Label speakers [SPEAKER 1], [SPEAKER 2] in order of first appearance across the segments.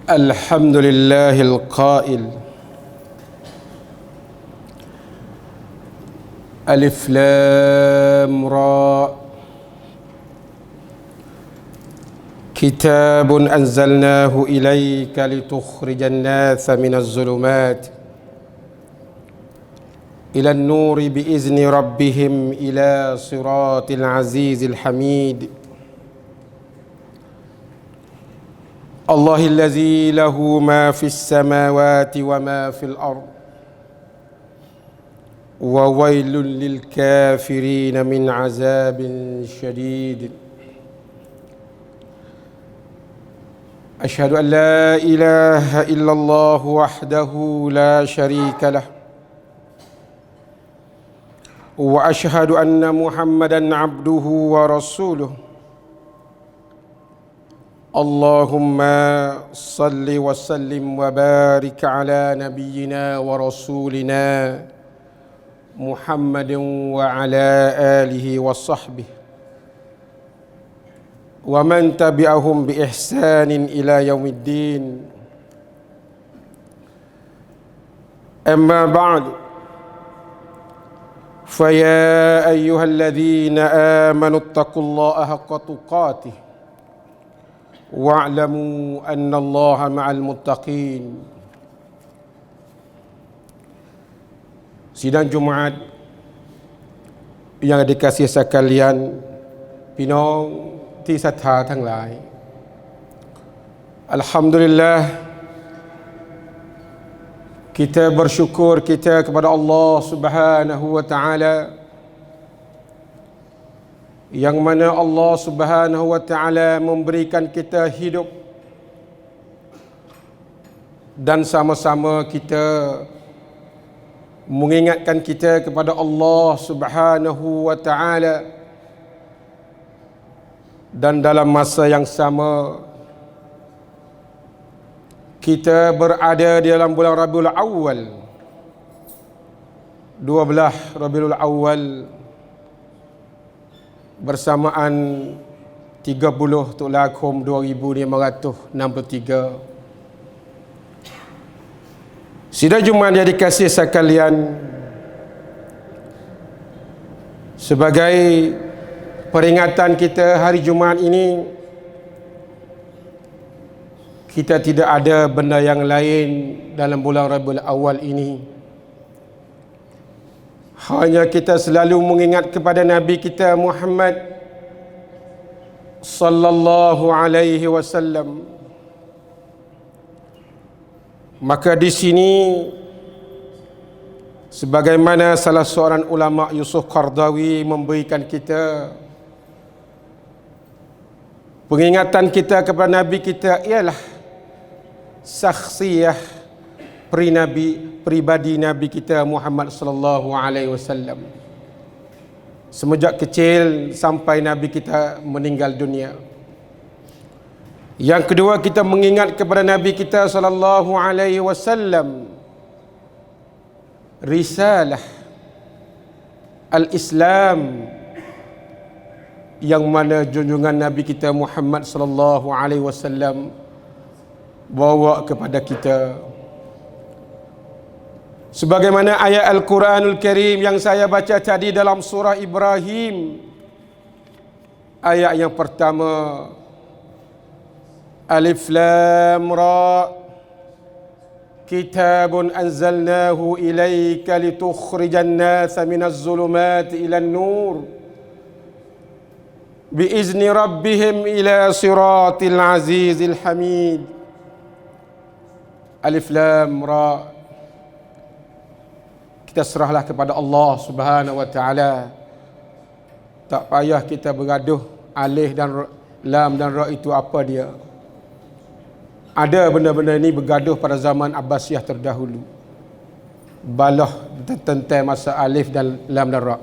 [SPEAKER 1] الحمد لله القائل ألف لام را كتاب أنزلناه إليك لتخرج الناس من الظلمات إلى النور بإذن ربهم إلى صراط العزيز الحميد الله الذي له ما في السماوات وما في الأرض وويل للكافرين من عذاب شديد أشهد أن لا إله إلا الله وحده لا شريك له وأشهد أن محمدًا عبده ورسوله اللهم صل وسلم وبارك على نبينا ورسولنا محمد وعلى آله وصحبه ومن تبعهم بإحسان إلى يوم الدين أما بعد فيا أيها الذين آمنوا اتقوا الله حق تقاته wa'lamu annallaha ma'al muttaqin. Sidang Jumaat yang dikasihi sekalian, พี่น้องที่ศรัทธาทั้งหลายอัลฮัมดุลิลลาห์ kita bersyukur kita kepada Allah Subhanahu wa taala yang mana Allah Subhanahu wa taala memberikan kita hidup dan sama-sama kita mengingatkan kita kepada Allah Subhanahu wa taala, dan dalam masa yang sama kita berada di dalam bulan Rabiul Awal, 12 Rabiul Awal bersamaan 30 Tullakhum 2563. Sidang Jumaat yang dikasihi sekalian, sebagai peringatan kita hari Jumaat ini, kita tidak ada benda yang lain dalam bulan Rabiul Awal ini, hanya kita selalu mengingat kepada Nabi kita Muhammad sallallahu alaihi wasallam. Maka di sini, sebagaimana salah seorang ulama Yusuf Qaradawi memberikan kita pengingatan kita kepada Nabi kita ialah syakhsiyah pribadi Nabi kita Muhammad sallallahu alaihi wasallam semenjak kecil sampai Nabi kita meninggal dunia. Yang kedua, kita mengingat kepada Nabi kita sallallahu alaihi wasallam risalah al-Islam yang mana junjungan Nabi kita Muhammad sallallahu alaihi wasallam bawa kepada kita. Sebagaimana ayat Al-Quranul Karim yang saya baca tadi dalam surah Ibrahim, ayat yang pertama, Alif Lam Ra Kitabun anzalnahu ilayka litukhrijan nasa minaz zulumati ilan nur biizni rabbihim ila siratil azizil hamid. Alif Lam Ra, kita serahlah kepada Allah Subhanahu wa taala. Tak payah kita bergaduh alif dan lam dan ra itu apa dia. Ada benda-benda ini bergaduh pada zaman Abbasiyah terdahulu. Balah tentang masa alif dan lam dan ra.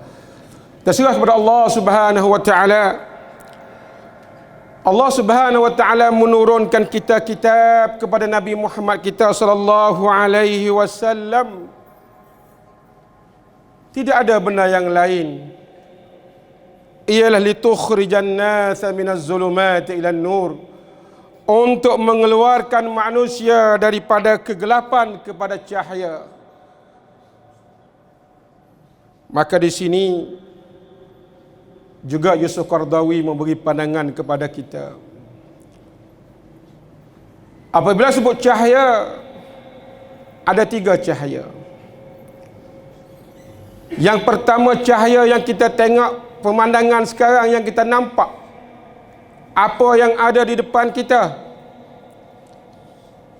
[SPEAKER 1] Terserah kepada Allah Subhanahu wa taala. Allah Subhanahu wa taala menurunkan kitab kepada Nabi Muhammad kita sallallahu alaihi wasallam. Tidak ada benda yang lain, ialah litukhrijan nasa minaz zulumati ilan nur, untuk mengeluarkan manusia daripada kegelapan kepada cahaya. Maka di sini juga Yusuf Qaradawi memberi pandangan kepada kita. Apabila sebut cahaya, ada 3 cahaya. Yang pertama, cahaya yang kita tengok, pemandangan sekarang yang kita nampak, apa yang ada di depan kita.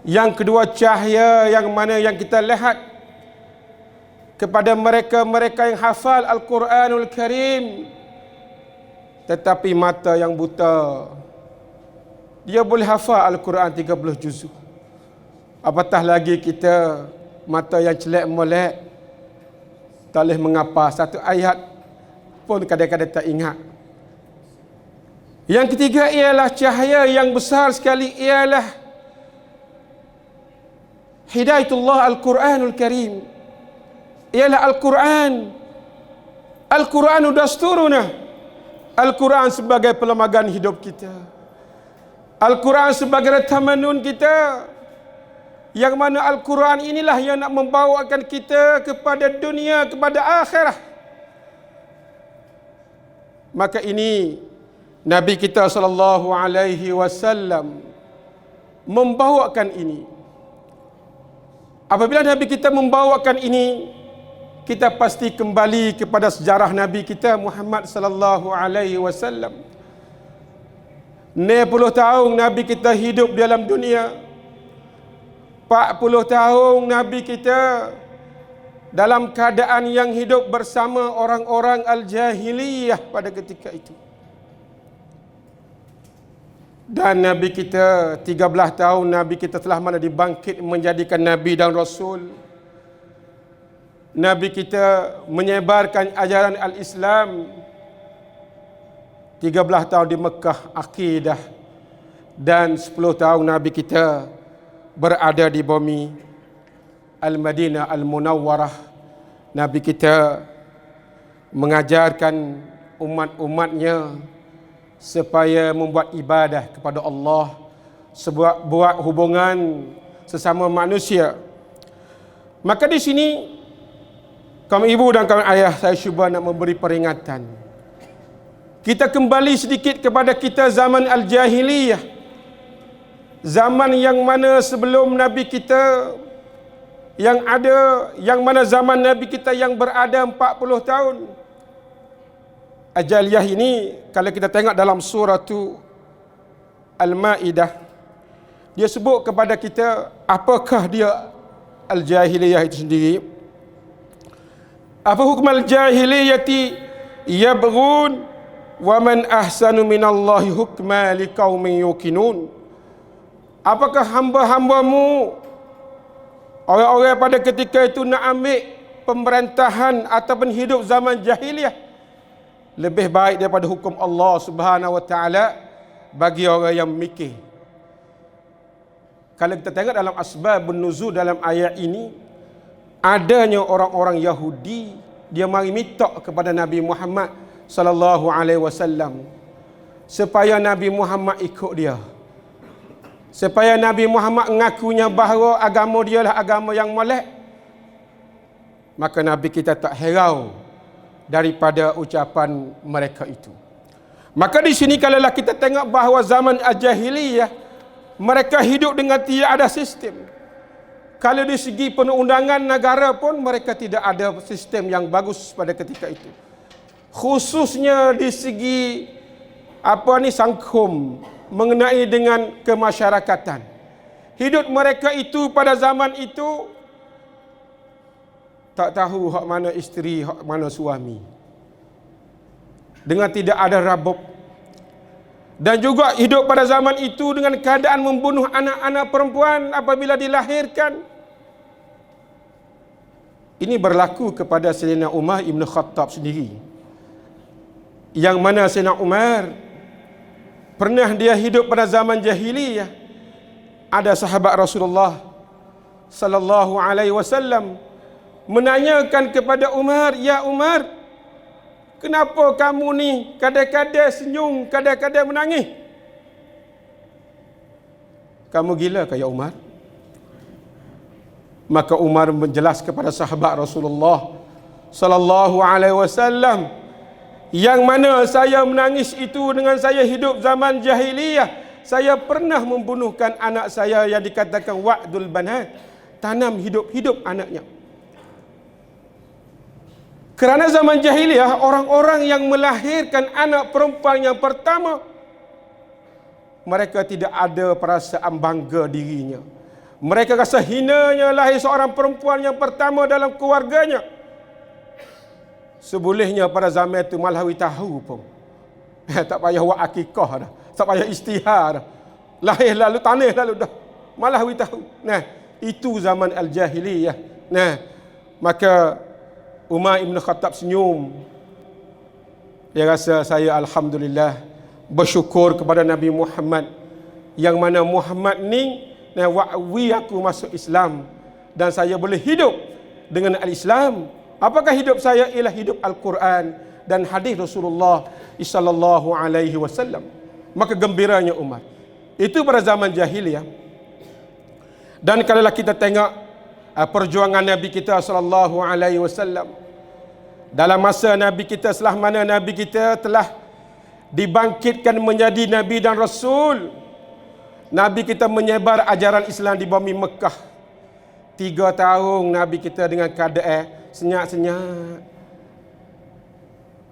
[SPEAKER 1] Yang kedua, cahaya yang mana yang kita lihat kepada mereka-mereka yang hafal Al-Quranul Karim, tetapi mata yang buta. Dia boleh hafal Al-Quran 30 juzuk, apatah lagi kita mata yang celak molek, tak boleh mengapa, satu ayat pun kadang-kadang tak ingat. Yang ketiga ialah cahaya yang besar sekali, ialah hidayatullah Al-Quranul Karim, ialah Al-Quran. Al-Quranu dasturuna, Al-Quran sebagai pelemagan hidup kita, Al-Quran sebagai tamanun kita, yang mana Al-Quran inilah yang nak membawakan kita kepada dunia, kepada akhirah. Maka ini Nabi kita sallallahu alaihi wasallam membawakan ini. Apabila Nabi kita membawakan ini, kita pasti kembali kepada sejarah Nabi kita Muhammad sallallahu alaihi wasallam. 60 tahun Nabi kita hidup dalam dunia. 40 tahun Nabi kita dalam keadaan yang hidup bersama orang-orang al-jahiliyah pada ketika itu. Dan Nabi kita 13 tahun Nabi kita telah mana dibangkit menjadikan Nabi dan Rasul. Nabi kita menyebarkan ajaran al-Islam. 13 tahun di Mekah akidah, dan 10 tahun Nabi kita berada di bumi Al-Madinah Al-Munawwarah. Nabi kita mengajarkan umat-umatnya supaya membuat ibadah kepada Allah, buat hubungan sesama manusia. Maka di sini kaum ibu dan kaum ayah, saya cuba nak memberi peringatan. Kita kembali sedikit kepada kita zaman al-jahiliyah, zaman yang mana sebelum Nabi kita yang ada, yang mana zaman Nabi kita yang berada 40 tahun. Al-jahiliyah ini kalau kita tengok dalam surah Al-Maidah, dia sebut kepada kita apakah dia al-jahiliyah itu sendiri. Apa hukum al-jahiliyati yabghun wa man ahsanu minallahi hukma liqaumin yuqinun. Apakah hamba-hambamu, orang-orang pada ketika itu, nak ambil pemerintahan ataupun hidup zaman jahiliyah lebih baik daripada hukum Allah Subhanahu wa taala bagi orang yang mikir? Kalau kita tengok dalam asbabun nuzul dalam ayat ini, adanya orang-orang Yahudi, dia mari minta kepada Nabi Muhammad sallallahu alaihi wasallam supaya Nabi Muhammad ikut dia, supaya Nabi Muhammad mengakunya bahawa agama dia lah agama yang molek. Maka Nabi kita tak herau daripada ucapan mereka itu. Maka di sini kalaulah kita tengok bahawa zaman al-jahiliyah, mereka hidup dengan tidak ada sistem. Kalau di segi perundangan negara pun mereka tidak ada sistem yang bagus pada ketika itu. Khususnya di segi sangkum mengenai dengan kemasyarakatan. Hidup mereka itu pada zaman itu tak tahu hak mana isteri, hak mana suami. Dengan tidak ada rabab. Dan juga hidup pada zaman itu dengan keadaan membunuh anak-anak perempuan apabila dilahirkan. Ini berlaku kepada Sayyidina Umar Ibn Khattab sendiri. Yang mana Sayyidina Umar pernah dia hidup pada zaman jahiliyah. Ada sahabat Rasulullah sallallahu alaihi wasallam menanyakan kepada Umar, "Ya Umar, kenapa kamu ni kadang-kadang senyum, kadang-kadang menangis?" Kamu gila ke ya Umar? Maka Umar menjelas kepada sahabat Rasulullah sallallahu alaihi wasallam, yang mana saya menangis itu dengan saya hidup zaman jahiliyah. Saya pernah membunuhkan anak saya yang dikatakan wa'dul banat, tanam hidup-hidup anaknya. Kerana zaman jahiliyah, orang-orang yang melahirkan anak perempuan yang pertama, mereka tidak ada perasaan bangga dirinya. Mereka rasa hinanya lahir seorang perempuan yang pertama dalam keluarganya. Sebolehnya pada zaman itu malawi tahu pun. Tak payah buat akikah dah. Tak payah istihar dah. Lahir lalu tanah lalu dah. Malawi tahu. Nah, itu zaman al-jahiliyah. Nah, maka Umar Ibn Khattab senyum. Dia rasa saya alhamdulillah bersyukur kepada Nabi Muhammad, yang mana Muhammad ni wa'wi aku masuk Islam dan saya boleh hidup dengan al-Islam. Apakah hidup saya? Ialah hidup Al-Quran dan hadis Rasulullah sallallahu alaihi wasallam. Maka gembiranya Umar. Itu pada zaman jahiliyah. Dan kalau kita tengok perjuangan Nabi kita sallallahu alaihi wasallam, dalam masa Nabi kita, setelah mana Nabi kita telah dibangkitkan menjadi Nabi dan Rasul, Nabi kita menyebar ajaran Islam di bumi Mekah. 3 tahun Nabi kita dengan keadaan senyap-senyap.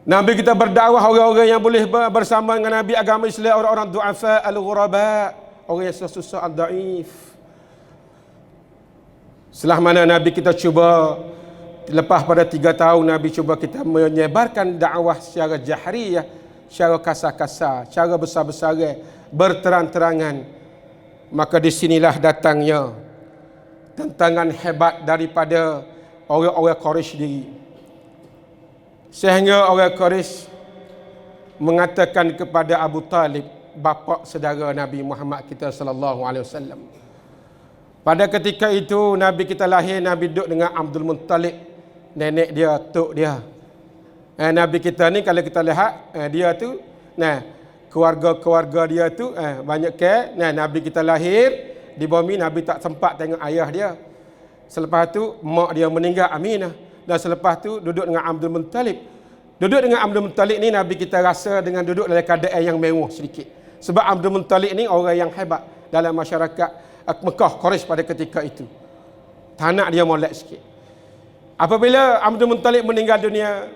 [SPEAKER 1] Nabi kita berdakwah orang-orang yang boleh bersama dengan Nabi, agama Islam, orang-orang du'afa al-ghuraba, orang yang susah al-da'if. Setelah mana Nabi kita cuba, lepas pada 3 tahun Nabi cuba kita menyebarkan dakwah secara jahriyah, secara kasar-kasar, secara besar-besaran, berterang-terangan. Maka di sinilah datangnya tentangan hebat daripada orang-orang Quraisy sendiri. Sehingga orang Quraisy mengatakan kepada Abu Talib, bapa saudara Nabi Muhammad kita sallallahu alaihi wasallam. Pada ketika itu Nabi kita lahir, Nabi duduk dengan Abdul Muttalib, nenek dia, tok dia. Nabi kita ni kalau kita lihat dia tu, keluarga-keluarga dia tu banyak ke. Nabi kita lahir di bumi, Nabi tak sempat tengok ayah dia. Selepas tu mak dia meninggal, Aminah. Dan selepas tu duduk dengan Abdul Muttalib. Duduk dengan Abdul Muttalib ni Nabi kita rasa dengan duduk dalam keadaan yang mewah sedikit. Sebab Abdul Muttalib ni orang yang hebat dalam masyarakat Mekah Quraisy pada ketika itu. Tanak dia molek sikit. Apabila Abdul Muttalib meninggal dunia,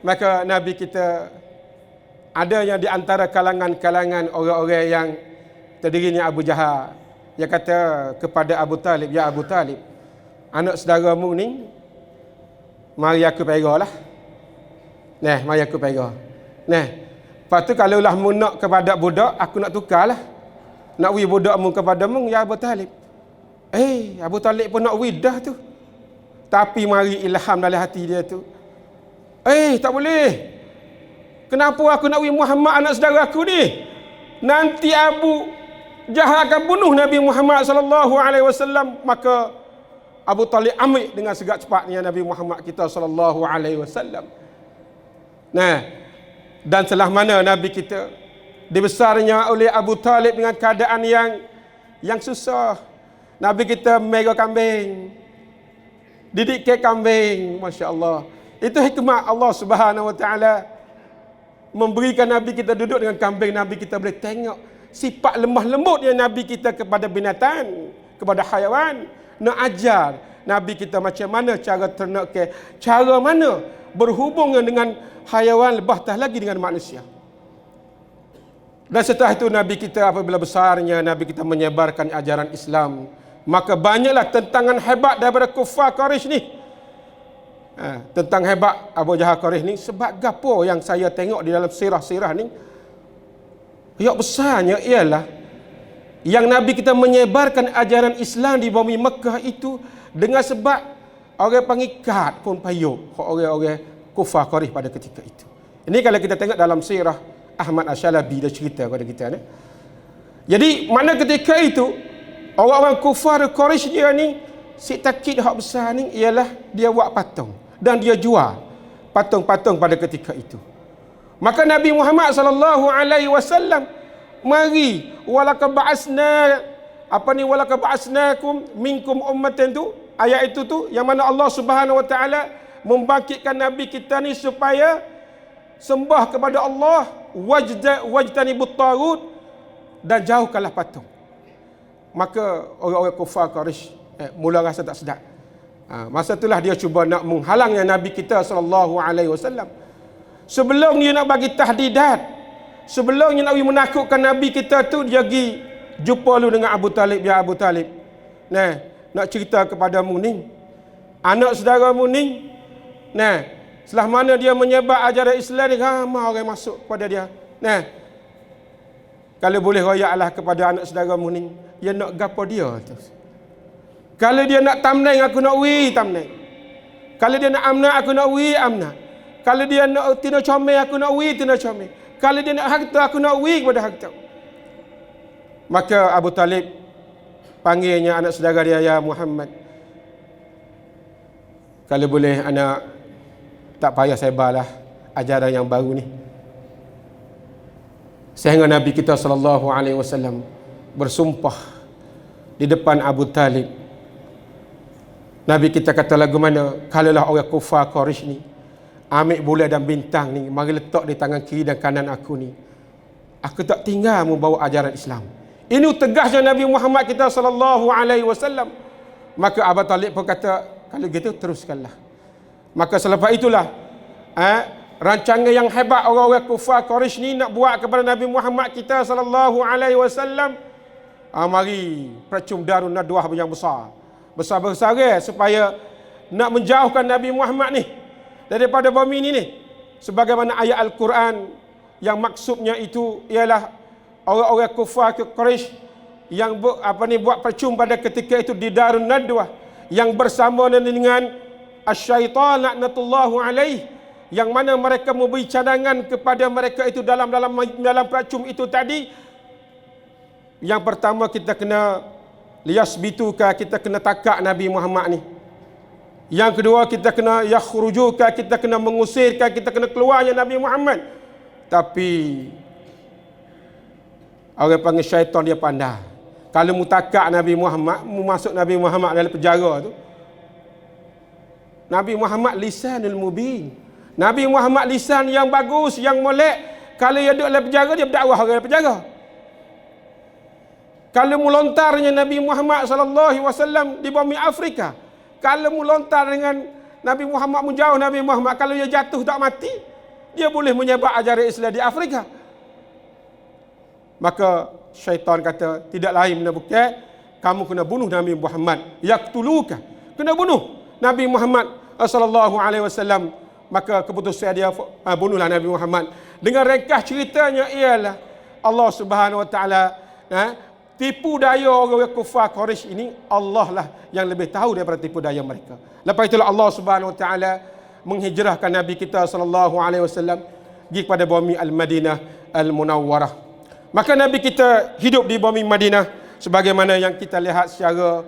[SPEAKER 1] maka Nabi kita ada yang di antara kalangan-kalangan orang-orang yang terdirinya Abu Jahal. Dia kata kepada Abu Talib, ya Abu Talib, anak saudaramu ni, mari aku pegalah. Mari aku pegah. Lepas tu kalau lah mu nak kepada budak, aku nak tukarlah. Nak wi budakmu kepadamu, ya Abu Talib. Abu Talib pun nak wi dah tu. Tapi mari ilham dalam hati dia tu. Tak boleh. Kenapa aku nak wi Muhammad anak saudara aku ni? Nanti Abu Jahal akan bunuh Nabi Muhammad sallallahu alaihi wasallam. Maka Abu Talib ambil dengan segak cepatnya Nabi Muhammad kita sallallahu alaihi wasallam. Dan setelah mana Nabi kita dibesarnya oleh Abu Talib dengan keadaan yang susah. Nabi kita mega kambing, didik ke kambing, masya-Allah. Itu hikmah Allah Subhanahu wa taala memberikan Nabi kita duduk dengan kambing. Nabi kita boleh tengok sifat lemah lembut yang Nabi kita kepada binatang, kepada haiwan. Nak ajar Nabi kita macam mana cara ternak ke, cara mana berhubungan dengan haiwan, lebih tak lagi dengan manusia. Dan setelah itu Nabi kita apabila besarnya, Nabi kita menyebarkan ajaran Islam. Maka banyaklah tentangan hebat daripada kufar Quraisy ni. Tentang hebat Abu Jahal Quraisy ni. Sebab gapo yang saya tengok di dalam sirah-sirah ni, yang besarnya ialah yang Nabi kita menyebarkan ajaran Islam di bumi Mekah itu dengan sebab orang pengikat pun payung orang-orang kufar Quraisy pada ketika itu. Ini kalau kita tengok dalam sirah Ahmad Ash-Shalabi dia cerita kepada kita ni. Jadi mana ketika itu orang-orang kufar Quraisy dia ni, si takid hak besar ni ialah dia buat patung dan dia jual patung-patung pada ketika itu. Maka Nabi Muhammad sallallahu alaihi wasallam mari walaqad ba'asna apa ni, walaqad ba'atsnakum minkum ummatan tu, ayat itu tu yang mana Allah Subhanahu wa taala membangkitkan nabi kita ni supaya sembah kepada Allah, wajtanibut tagut, dan jauhkanlah patung. Maka orang-orang kufar Quraisy mula rasa tak sedap. Masa itulah dia cuba nak menghalangnya nabi kita sallallahu alaihi wasallam. Sebelum dia nak bagi tahdidat, sebelum dia nak menakutkan nabi kita tu, dia pergi jumpa lu dengan Abu Talib. Ya Abu Talib, nah, nak cerita kepadamu ni, anak saudaramu ni, nah, setelah mana dia menyebar ajaran Islam ni, ramai orang masuk kepada dia. Nah, kalau boleh royaklah kepada anak saudaramu ni, dia nak gapo dia tu. Kalau dia nak tamneng, aku nak wi tamneng. Kalau dia nak amna, aku nak wi amna. Kalau dia nak tina comel, aku nak wi tina comel. Kalau dia nak harta, aku nak wi kepada harta. Maka Abu Talib panggilnya anak saudara dia, ya Muhammad, kalau boleh anak tak payah sebarlah ajaran yang baru ni. Sehingga Nabi kita sallallahu alaihi wasallam bersumpah di depan Abu Talib. Nabi kita kata lagu mana, kalaulah orang kufar Quraisy ni ambil bulan dan bintang ni, mari letak di tangan kiri dan kanan aku ni, aku tak tinggal membawa ajaran Islam. Ini tegasnya Nabi Muhammad kita sallallahu alaihi wasallam. Maka Abu Talib pun kata, kalau gitu teruskanlah. Maka selepas itulah rancangan yang hebat orang-orang kufar Quraisy ni nak buat kepada Nabi Muhammad kita sallallahu alaihi wasallam. Mari percum Darun Nadwah yang besar, besar-besar supaya nak menjauhkan Nabi Muhammad ni daripada bumi ni. Sebagaimana ayat Al-Quran yang maksudnya itu ialah orang-orang kufar Quraisy yang buat percuma pada ketika itu di Darun Nadwah, yang bersama dengan asy-syaitan laknatullahu alaih, yang mana mereka memberi cadangan kepada mereka itu dalam percuma itu tadi. Yang pertama, kita kena liyasbituka, kita kena takak Nabi Muhammad ni. Yang kedua, kita kena yakhrujuka, kita kena mengusirkan, kita kena keluarnya Nabi Muhammad. Tapi orang panggil syaitan dia pandai. Kalau mutakak Nabi Muhammad, masuk Nabi Muhammad dalam penjara tu, Nabi Muhammad lisanul mubin, Nabi Muhammad lisan yang bagus, yang molek. Kalau dia duduk dalam penjara, dia berdakwah orang dalam penjara. Kalau melontarnya Nabi Muhammad sallallahu alaihi wasallam di bumi Afrika, kalau melontar dengan Nabi Muhammad, menjauh Nabi Muhammad, kalau dia jatuh tak mati, dia boleh menyebar ajaran Islam di Afrika. Maka syaitan kata, tidak lain benar bukan, kamu kena bunuh Nabi Muhammad, yaqtuluka, kena bunuh Nabi Muhammad sallallahu alaihi wasallam. Maka keputusan dia, bunuhlah Nabi Muhammad. Dengan ringkas ceritanya ialah Allah Subhanahu wa taala tipu daya orang kufar Quraisy ini, Allah lah yang lebih tahu daripada tipu daya mereka. Lepas itulah Allah Subhanahu wa taala menghijrahkan Nabi kita sallallahu alaihi wasallam pergi kepada bumi Al-Madinah Al-Munawwarah. Maka Nabi kita hidup di bumi Madinah sebagaimana yang kita lihat secara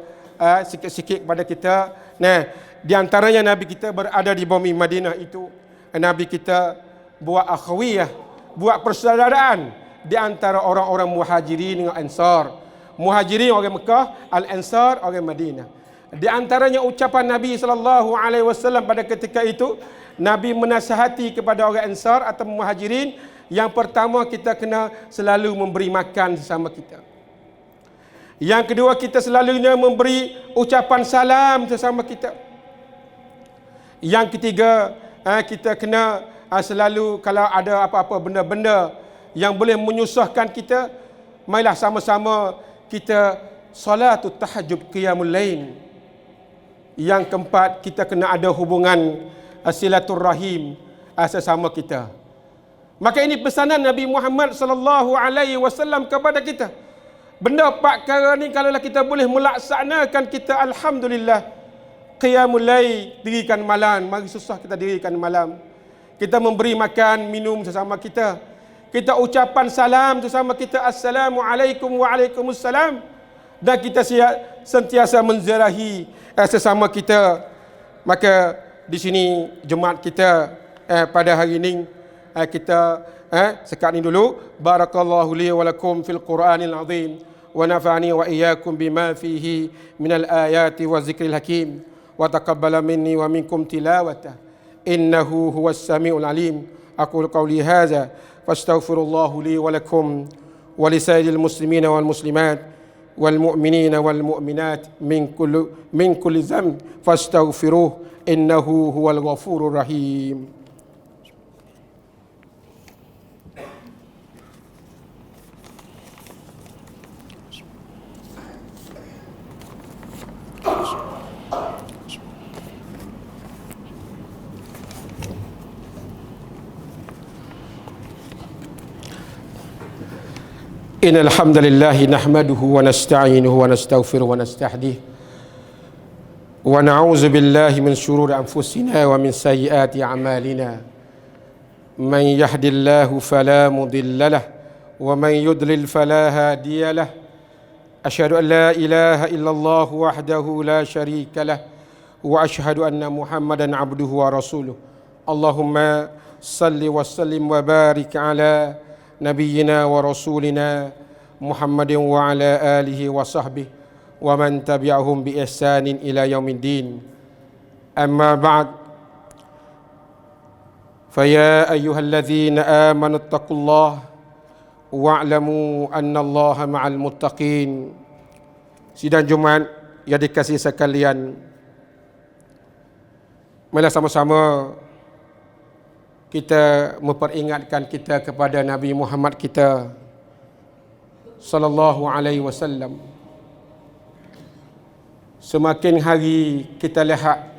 [SPEAKER 1] sikit-sikit kepada kita. Nah, di antaranya Nabi kita berada di bumi Madinah itu, Nabi kita buat akhawiyah, buat persaudaraan di antara orang-orang Muhajirin dengan Ansar. Muhajirin orang Mekah, Al-Ansar orang Madinah. Di antaranya ucapan Nabi sallallahu alaihi wasallam pada ketika itu, Nabi menasihati kepada orang Ansar atau Muhajirin, yang pertama, kita kena selalu memberi makan sesama kita. Yang kedua, kita selalunya memberi ucapan salam sesama kita. Yang ketiga, kita kena selalu kalau ada apa-apa benda-benda yang boleh menyusahkan kita, marilah sama-sama kita solatut tahajjud, qiyamul lail. Yang keempat, kita kena ada hubungan silaturrahim sesama kita. Maka ini pesanan Nabi Muhammad sallallahu alaihi wasallam kepada kita. Benda 4 perkara ni kalaulah kita boleh melaksanakan, kita alhamdulillah. Qiyamul lail, dirikan malam, mari susah kita dirikan malam. Kita memberi makan, minum sesama kita. Kita ucapan salam sesama kita, assalamualaikum waalaikumsalam. Dan kita sentiasa menziarahi sesama kita. Maka di sini jemaat kita pada hari ini kita sekat ni dulu. Barakallahu li wa lakum fil Qur'anil azim ونفعني وإياكم بما فيه من الآيات والذكر الحكيم وتقبل مني ومنكم تلاوته إنه هو السميع العليم. أقول قولي هذا فاستغفر الله لي ولكم ولسائر المسلمين والمسلمات والمؤمنين والمؤمنات من كل ذنب فاستغفروه إنه هو الغفور الرحيم. إن الحمد لله نحمده ونستعينه ونستغفره ونستهديه ونعوذ بالله من شرور أنفسنا ومن سيئات أعمالنا من يهد الله فلا مضل له ومن يضلل فلا هادي له أشهد أن لا إله إلا الله وحده لا شريك له وأشهد أن محمدا عبده ورسوله اللهم صل وسلم وبارك على نبينا ورسولنا محمد وعلى آله وصحبه ومن تبعهم بإحسان إلى يوم الدين. أما بعد فيا أيها الذين آمنوا اتقوا الله واعلموا أن الله مع المتقين. Sidang Jumaat yang dikasihi sekalian, marilah sama-sama kita memperingatkan kita kepada Nabi Muhammad kita sallallahu alaihi wasallam. Semakin hari kita lihat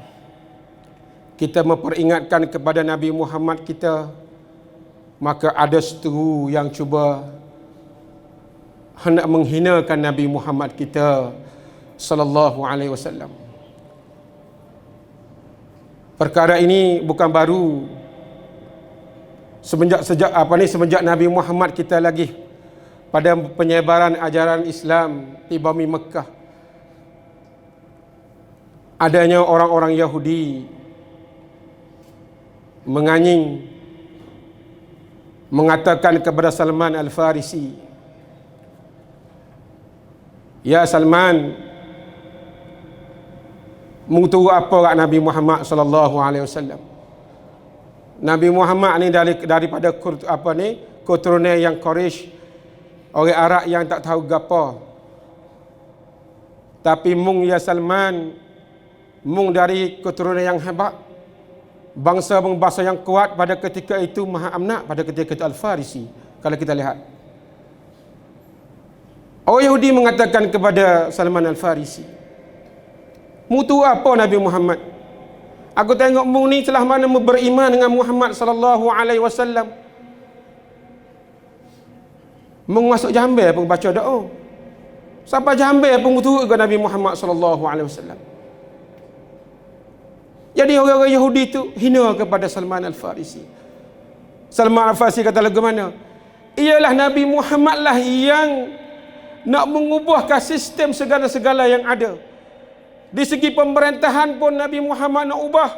[SPEAKER 1] kita memperingatkan kepada Nabi Muhammad kita, maka ada seteru yang cuba hendak menghinakan Nabi Muhammad kita sallallahu alaihi wasallam. Perkara ini bukan baru. Semenjak Nabi Muhammad kita lagi pada penyebaran ajaran Islam di bumi Mekah, adanya orang-orang Yahudi menganying mengatakan kepada Salman Al-Farisi, "Ya Salman, mengetahui apa kat Nabi Muhammad sallallahu alaihi wasallam? Nabi Muhammad ni daripada keturunan yang Quraisy, orang Arab yang tak tahu gapo. Tapi mung ya Salman, mung dari keturunan yang hebat, bangsa yang kuat pada ketika itu, maha amnak pada ketika itu Al-Farisi." Kalau kita lihat, orang Yahudi mengatakan kepada Salman Al-Farisi, "Mutu apa Nabi Muhammad? Aku tengok mu ni telah mana beriman dengan Muhammad sallallahu alaihi wasallam. Mu masuk Jambe pun baca doa. Sampai Jambe pun turut ke Nabi Muhammad sallallahu alaihi wasallam." Jadi orang-orang Yahudi itu hina kepada Salman Al-Farisi. Salman Al-Farisi kata lagu mana? Ialah Nabi Muhammad lah yang nak mengubahkan sistem segala-segala yang ada. Di segi pemerintahan pun Nabi Muhammad nak ubah.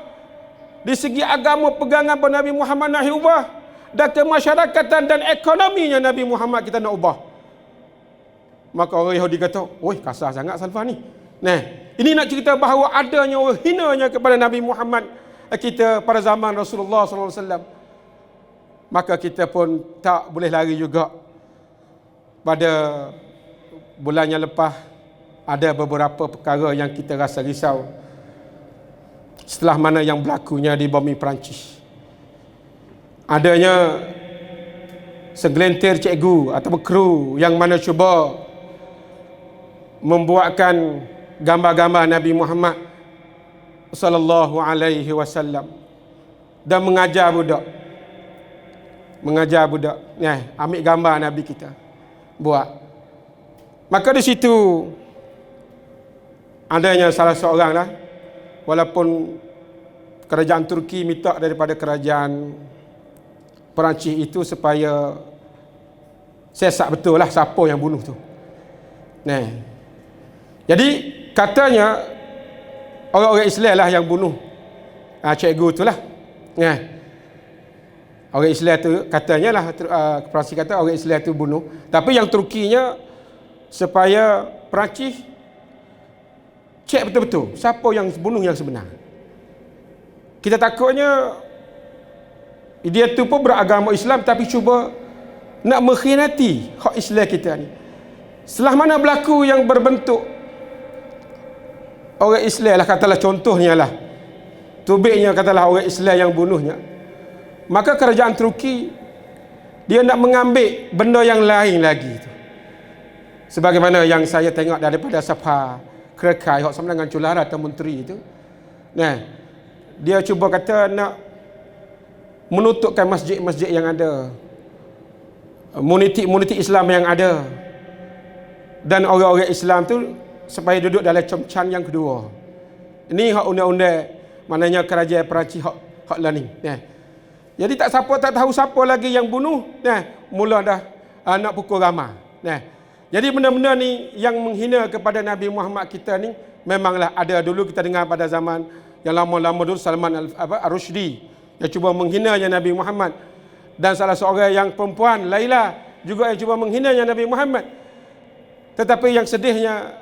[SPEAKER 1] Di segi agama pegangan pun Nabi Muhammad nak ubah. Dan kemasyarakatan dan ekonominya Nabi Muhammad kita nak ubah. Maka orang Yahudi kata, "Oi, kasar sangat Salman ni." Nah, ini nak cerita bahawa adanya orang hinanya kepada Nabi Muhammad kita pada zaman Rasulullah SAW. Maka kita pun tak boleh lari juga. Pada bulannya lepas, ada beberapa perkara yang kita rasa risau setelah mana yang berlakunya di bumi Perancis. Adanya segelintir cikgu atau kru yang mana cuba membuatkan gambar-gambar Nabi Muhammad sallallahu alaihi wasallam dan mengajar budak. Ambil gambar Nabi kita, buat. Maka di situ adanya salah seorang lah, walaupun kerajaan Turki minta daripada kerajaan Perancis itu supaya sesak betul lah siapa yang bunuh tu. Nah, jadi katanya orang-orang Islam lah yang bunuh cikgu tu lah. Nah, orang Islam tu katanya lah, Perancis kata orang Islam tu bunuh. Tapi yang Turkinya supaya Perancis cek betul-betul siapa yang bunuh yang sebenar. Kita takutnya dia tu pun beragama Islam tapi cuba nak mengkhianati hak Islam kita ni. Setelah mana berlaku yang berbentuk orang Islam lah, katalah contohnya lah, tubiknya katalah orang Islam yang bunuhnya, maka kerajaan Turki dia nak mengambil benda yang lain lagi tu. Sebagaimana yang saya tengok daripada Safha Krekai hak sama dengan Culara atau Menteri itu. Nah, dia cuba kata nak menutupkan masjid-masjid yang ada, komuniti Islam yang ada, dan orang-orang Islam tu supaya duduk dalam comcan yang kedua. Ini hak undang-undang, maknanya kerajaan Perancis hak lah ni. Jadi tak tahu siapa lagi yang bunuh. Mula dah nak pukul ramai. Jadi benda-benda ni yang menghina kepada Nabi Muhammad kita ni memanglah ada dulu, kita dengar pada zaman yang lama-lama dulu Salman Al-Rushdie yang cuba menghinanya Nabi Muhammad, dan salah seorang yang perempuan Laila juga yang cuba menghinanya Nabi Muhammad. Tetapi yang sedihnya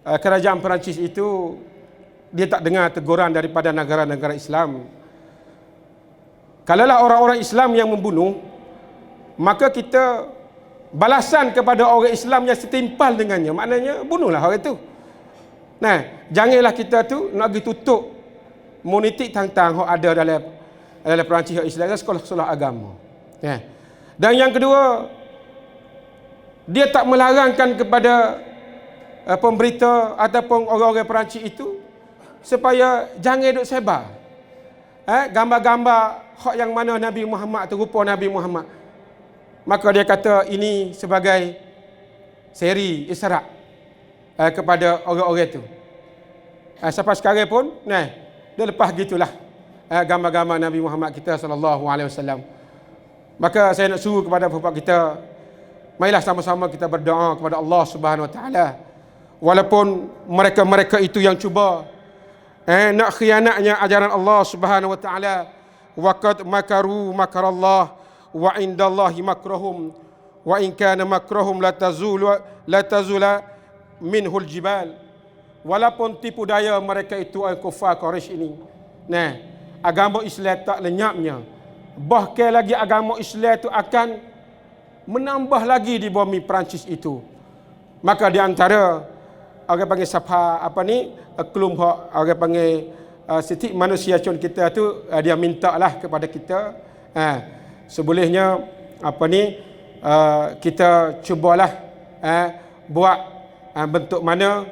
[SPEAKER 1] kerajaan Perancis itu dia tak dengar teguran daripada negara-negara Islam. Kalaulah orang-orang Islam yang membunuh, maka kita balasan kepada orang Islam yang setimpal dengannya, maknanya bunuhlah orang itu. Janganlah kita tu nak pergi tutup komuniti tang-tang yang ada dalam Perancis Islam, sekolah-sekolah agama. Dan yang kedua, dia tak melarangkan kepada pemberita ataupun orang-orang Perancis itu supaya jangan duk sebar gambar-gambar hak yang mana Nabi Muhammad tu, rupa Nabi Muhammad. Maka dia kata ini sebagai seri isyarat kepada orang-orang itu. Sampai sekarang pun dia lepas gitulah gambar-gambar Nabi Muhammad kita sallallahu alaihi wasallam. Maka saya nak suruh kepada bapak kita, marilah sama-sama kita berdoa kepada Allah Subhanahu wa taala, walaupun mereka-mereka itu yang cuba nak khianatnya ajaran Allah Subhanahu wa taala. Waqad makaru makarallah wa indallahi makrahum wa in kana makrahum la tazula minhul jibal. Walaupun tipu daya mereka itu al-kufar Quraisy ini, agama Islam tak lenyapnya, bahkan lagi agama Islam itu akan menambah lagi di bumi Perancis itu. Maka di antara orang panggil Safha kelompok orang panggil setiap manusia cun kita tu, dia minta lah kepada kita sebolehnya kita cubalah buat bentuk mana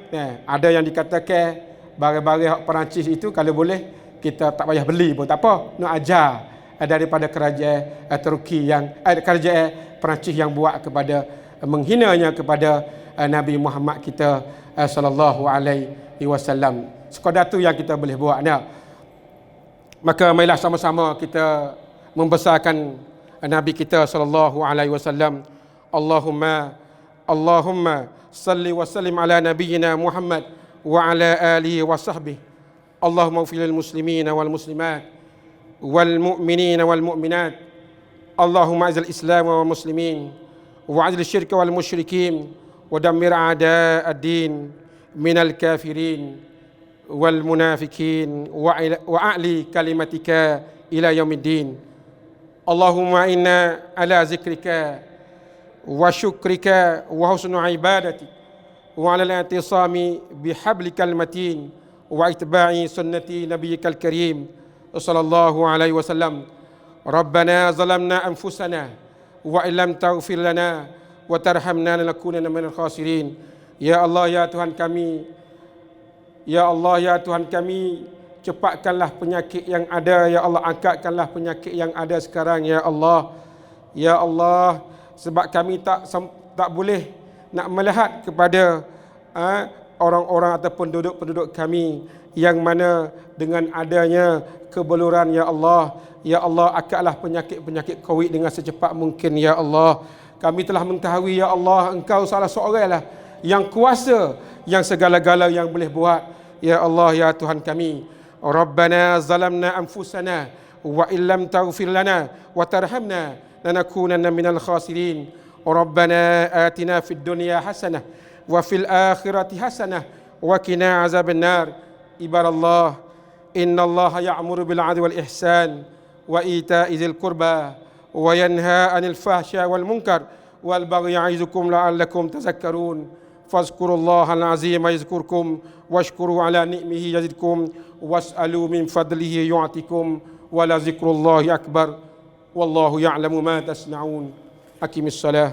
[SPEAKER 1] ada yang dikatakan barang-barang hak Perancis itu kalau boleh kita tak payah beli pun tak apa, nak ajar daripada kerajaan Turki yang kerajaan Perancis yang buat kepada menghinanya kepada Nabi Muhammad kita sallallahu alaihi wasallam. Sekadar tu yang kita boleh buat. Maka marilah sama-sama kita membesarkan Nabi kita sallallahu alaihi wasallam. Allahumma salli wa sallim ala nabiyyina Muhammad wa ala alihi wa sahbihi. Allahumma ighfir lil muslimina wal muslimat wal mu'minina wal mu'minat. Allahumma izil islam wal muslimin wa azil syirka wal musyrikin wa dammir a'da ad-din minal kafirin wal munafikin wa a'li kalimatika ila yaumiddin. Allahumma inna ala zikrika wa syukrika wa husni ibadati wa ala al-i'tisami bihablikal matin wa itba'i sunnati nabiyyikal karim sallallahu alaihi wasallam. Rabbana zalamna anfusana wa illam taghfir lana wa tarhamna lanakunanna minal khasirin. Ya Allah, ya Tuhan kami, ya Allah, ya Tuhan kami, cepatkanlah penyakit yang ada, ya Allah, angkatkanlah penyakit yang ada sekarang, ya Allah. Ya Allah, sebab kami tak boleh nak melihat kepada orang-orang ataupun penduduk kami yang mana dengan adanya kebeluran, ya Allah. Ya Allah, angkatlah penyakit-penyakit COVID dengan secepat mungkin, ya Allah. Kami telah mengetahui, ya Allah, Engkau salah seorang lah yang kuasa, yang segala-gala yang boleh buat, ya Allah, ya Tuhan kami. Rabbana zalamna anfusana wa illam taghfir lana wa tarhamna lanakunanna minal khasirin. ربنا آتنا في الدنيا حسنة وفي الآخرة حسنة وقنا عذاب النار. عباد الله إن الله يأمر بالعدل والإحسان وإيتاء ذي القربى وينهى عن الفحشاء والمنكر والبغي يعظكم لعلكم تذكرون. فاذكروا الله العظيم يذكركم واشكروا على نعمه يزدكم واسألوا من فضله يعطكم ولذكر الله أكبر والله يعلم ما تصنعون. أقم الصلاة.